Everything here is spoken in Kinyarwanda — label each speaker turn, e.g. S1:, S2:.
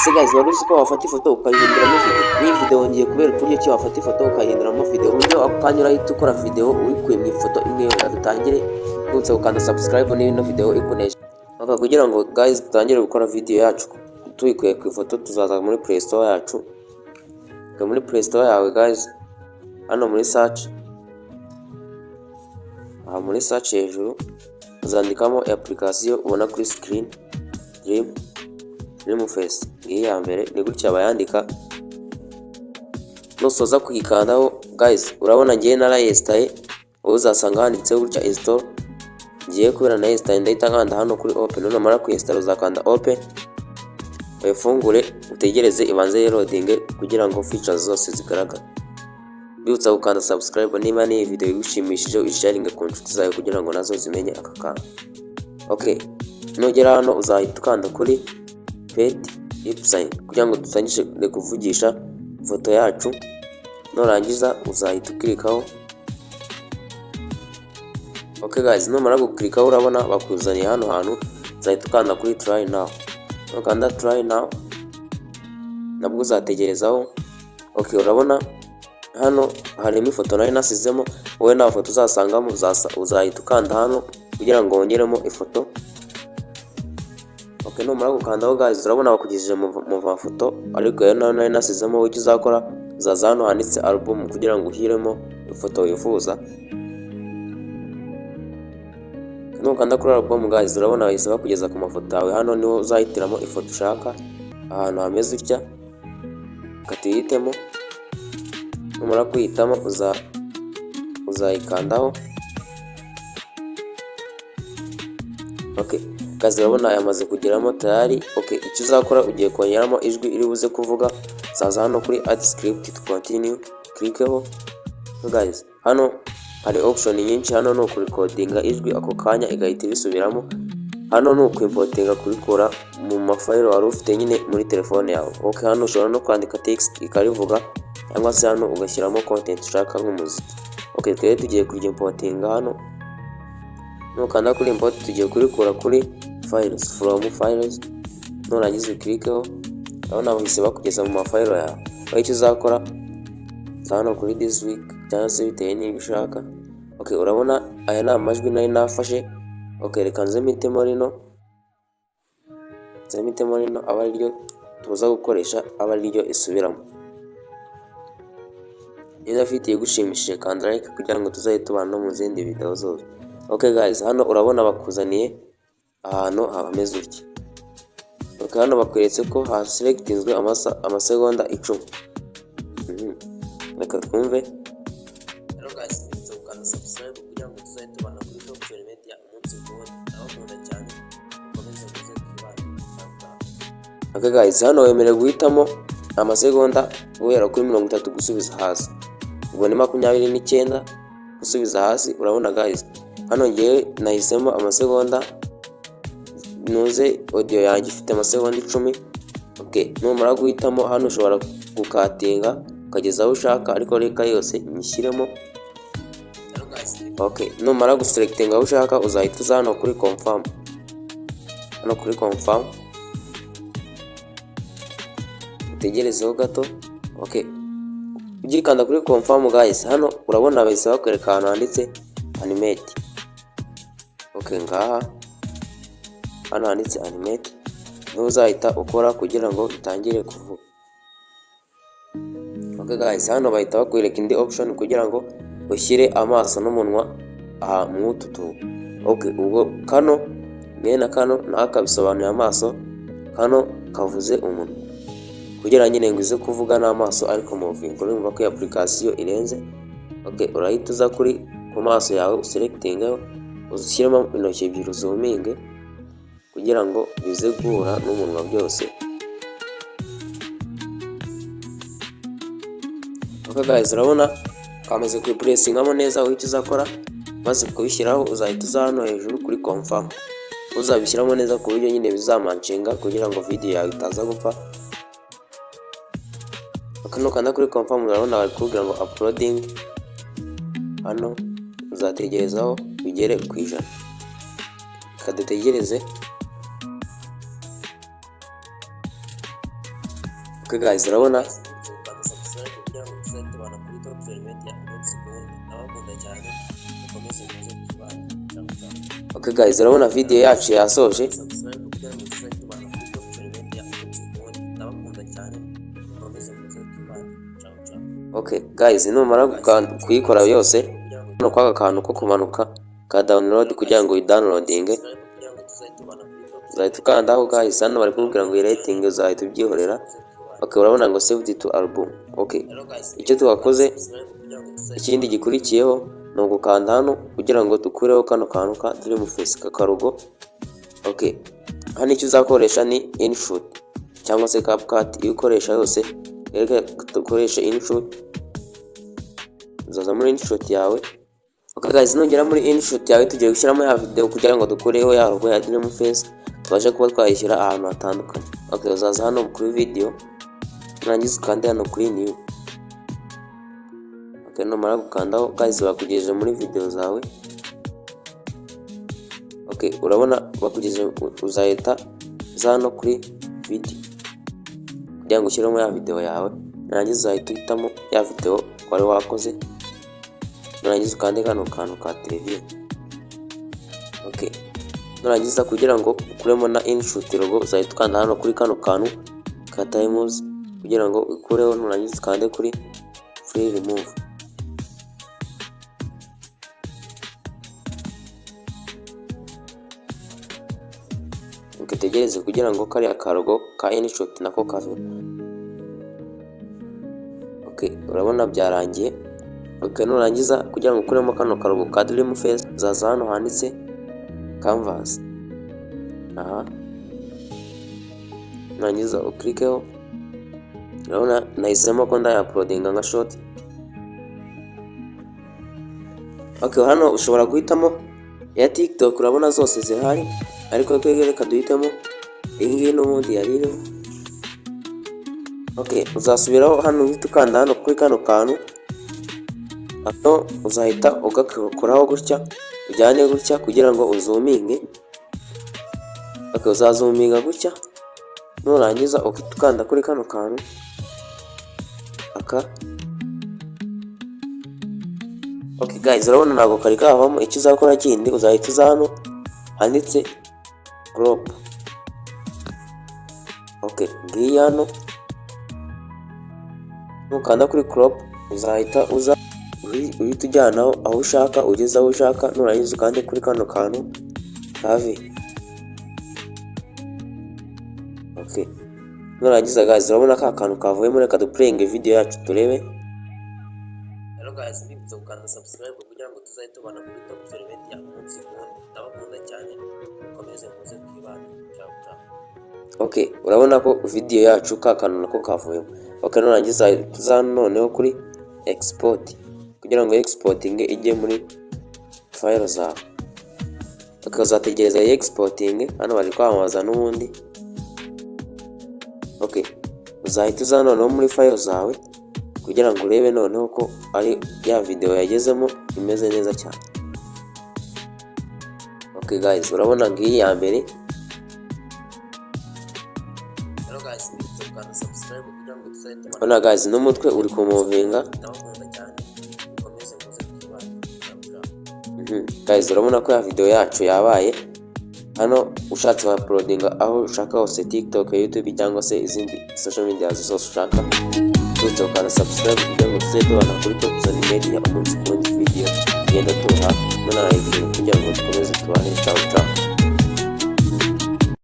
S1: ese guys wari uzi ko wafata ifoto ukayihinduramo video? Ni video ngiye kubera uburyo ki wafata ifoto ukayihinduramo video, uburyo ako kanya urahita ukora video uyikuye mu ifoto imwe yose. Dutangire nutse ukanda subscribe n'ino video ikunesha. Kugira ngo guys dutangire gukora video yacu tuyikuye ku ifoto, tuzaza muri Play Store yacu. Muri Play Store yawe guys, hano muri search, muri search hejuru uzandikamo application ubona kuri screen, Dream Face. Iyi ya mbere ni gutya bayandika. Nusoza kuyikandaho guys, urabona ngiye narayestaye, uzasanga handitseho gutya install. Ngiye kubera na install ndahita nkanda hano kuri open. Numara kuinstall uzakanda open, uyifungure utegereze ibanze loading kugira ngo features zose zigaragara. Bibutsa gukanda subscribe niba ni video igushimishije, uyisharinge ku nshuti zawe kugira ngo nazo zimenye aka kantu. Okay, nugera hano uzahita ukanda kuri paid sign kugira ngo dutangire kuvugisha ifoto yacu. Nurangiza uzahita ukirikaho. Okay guys, numara gukirikaho urabona bakuzaniye hano hantu, uzahita ukanda kuri try now. Ukanda try now nabwo uzategerezaho. Okay, urabona hano harimo ifoto nari nasizemo, wowe nta foto uzasangamo, uzahita ukanda hano kugira ngo wongeremo ifoto. Okay, numara gukandaho guys, urabona bakugejeje mu mafoto, ariko yo nari nasizemo. Wowe uzakora uzaza hano handitse album kugira ngo uhiremo ifoto wifuza. Nukanda kuri album guys, urabona bahise bakugeza ku mafoto yawe. Hano niho uzahitiramo ifoto ushaka, ahantu hameze utya ukatihitemo. Numara kuyitamo uzayikandaho. Okay guys, urabona yamaze kugeramo tayari. Okay, icyo uzakora ugiye kongeramo ijwi iri buze kuvuga. Zaza hano kuri add script to continue, klikeho. Guys, hano hari option nyinshi. Hano no kurecordinga ijwi ako kanya igahita ibisubiramo. Hano no kuimportinga kurikora mu mafile wari ufite nyine muri telefone yawe. Okay, hano ushobora no kwandika text ikarivuga, cyangwa se hano ugashyiramo content ushaka nk'umuziki. Okay, twere tugiye kurimportinga hano. Nukanda kuri import tugiye kurikura kuri files, from files. Nurangiza uklikeho, urabona bahise bakugeza mu mafile yawe. Icyo uzakora hano kuri this week cyangwa se bitewe n'ibyo ushaka. Okay, urabona aya ni amajwi nari nafashe. Okay, reka nzemitemo rino, aba ari ryo tuza gukoresha, aba ari ryo isubiramo. Niba afite igushimishije Kanda Like kugira ngo tuzaye tubana no mu zindi video zose. Okay guys, hano urabona bakuzaniye ahantu hameze utya. Okay, hano bakweretse ko haselectinzwe amasegonda 10. Reka twumve. Hello guys, ukanda subscribe kugira ngo tuzaye tubana kuri social media umunsi ku wundi. Ndabakunda cyane, mukomeze kubana. Okay guys, hano wemerewe guhitamo amasegonda guhera kuri 30 gusubiza hasi. Ubwo ni 29 gusubiza hasi. Urabona guys, hano ngiye nahisemo amasegonda, nuze audio yanjye ifite amasegonda 10. Okay, numara guhitamo hano ushobora gukatinga ukageza aho ushaka, ariko reka yose nyishyiremo. Okay, numara guselectinga aho ushaka uzahita uza hano kuri confirm. Hano kuri confirm utegerezeho gato. Okay, ugikanda kuri confirm guys, hano urabona bahise bakwereka ahantu handitse animate. Okay, ngaha hano handitse animate, niho uzahita ukora kugira ngo itangire kuvuga. Okay guys, hano bahita bakwereka indi option kugira ngo ushyire amaso n'umunwa mu tutu. Okay, ubwo kano mwene kano nakabisobanuye amaso, kano kavuze umunwa kugira nyine ngo ize kuvuga n'amaso ariko moving. Urumva ko application irenze. Okay, urahita uza kuri ku maso yawe uselectinga, uzishyiramo intoki ebyiri uzuminge kugira ngo bize guhura n'umunwa byose. Okay guys, urabona kamaze kupressingamo neza. Icyo uzakora maze kubishyiraho uzahita uza hano hejuru kuri confirm. Uzabishyiramo neza ku buryo nyine bizamanshinga kugira ngo video yawe itaza gupfa. Nukanda kuri confirm urabona bari kugira ngo uploading. Hano uzategerezaho bigere ku 100. Kadutegereze. Okay guys, urabona Okay guys, urabona video yacu yasoje. Okay guys, numara kuyikora yose no kwaka kantu ko kumanuka ka download kugira ngo uyidownloadinge, uzahita ukandaho guys. Hano bari kubwira ngo rating uzahita ubyihorera. Okay, urabona ngo saved to album. Okay, icyo tuwakoze ikindi gikurikiyeho ni ugukanda hano kugira ngo dukureho kano kantu ka turi mu face kakarugo. Okay, hano icyo uzakoresha ni InShot cyangwa se CapCut. Iyo ukoresha yose reka dukoreshe InShot, uzaza muri InShot yawe. Okay guys, nongera muri InShot yawe tugiye gushyiramo ya video kugira ngo dukureho ya logo ya turi mu face, tubashe kuba twayishyira ahantu hatandukanye. Okay, uzaza hano kuri video, urangiza ukande hano kuri new. Okay, numara gukandaho guys bakugejeje muri video zawe. Okay, urabona bakugejeje, uzahita hano kuri video kugira ngo ushyiremo ya video yawe. Urangiza uzahita uhitamo ya video wari wakoze, urangiza ukande kano kantu ka televiziyo. Okay, nurangiza kugira ngo ukuremo na InShot logo, uzahita ukanda hano kuri kano kantu ka times kugira ngo ukureho. Nurangiza ukande kuri free remove. Okay, tegereze kugira ngo kari akarogo ka InShot nako kave. Okay, urabona byarangiye. Okay, nurangiza kugira ngo ukuremo kano karogo ka dream face, zaza hano handitse canvas. Nurangiza uklikeho. Urabona nahisemo ko ndaya-uploadinga nka short. Okay, hano ushobora guhitamo ya TikTok, urabona zose zihari, ariko reka duhitemo iyi n'ubundi yaririho. Okay, uzasubiraho hano uhita ukanda hano kuri kano kantu. Hano uzahita ugakoraho gutya, ujyane gutya kugira ngo uzuminge. Okay, uzazuminga gutya. Nurangiza ukanda kuri kano kantu aka. Okay guys, urabona ntabwo kari kavamo. Icyo uzakora kindi, uzahita uza hano handitse crop. Okay, ngiyi hano nukanda kuri crop, uzahita uza uhita ujyanaho aho ushaka, ugeze aho ushaka. Nurangiza ukande kuri kano kantu have. Okay, nurangiza guys, urabona ka kantu kavuyemo. Reka duplayinge video yacu turebe. Hello guys, ndibutsa gukanda subscribe kugira ngo tuzahite tubana kuri top element ya umunsi kundi. Ndabakunda cyane, mukomeze muze kwibana. Ciao ciao. Okay, urabona ko video yacu ka kantu nako kavuyemo. Okay, nurangiza tuza noneho kuri export kugira ngo exporting ijye muri file zawe. Okay, uzategereza exporting. Hano bari kwamamaza n'ubundi. Okay, uzahita uza noneho muri file zawe kugira ngo urebe noneho ko ari ya video yagezemo imeze neza cyane. Okay guys, urabona ngiyi ya mbere. Hello guys, ndibutsa subscribe kugira ngo tuzahite tubana. Guys, n'umutwe uri kumuvinga. Ndabakunda cyane, mukomeze muze kwibana. Guys, urabona ko ya video yacu yabaye. Hano ushatse uploadinga aho ushaka hose, TikTok, YouTube cyangwa se izindi social media zose ushaka. Tukana subscribe kugira ngo tuzahite tubana kuri top element ya umunsi kundi video. Genda tuha, nona like kugira ngo dukomeze tubane. Ciao ciao.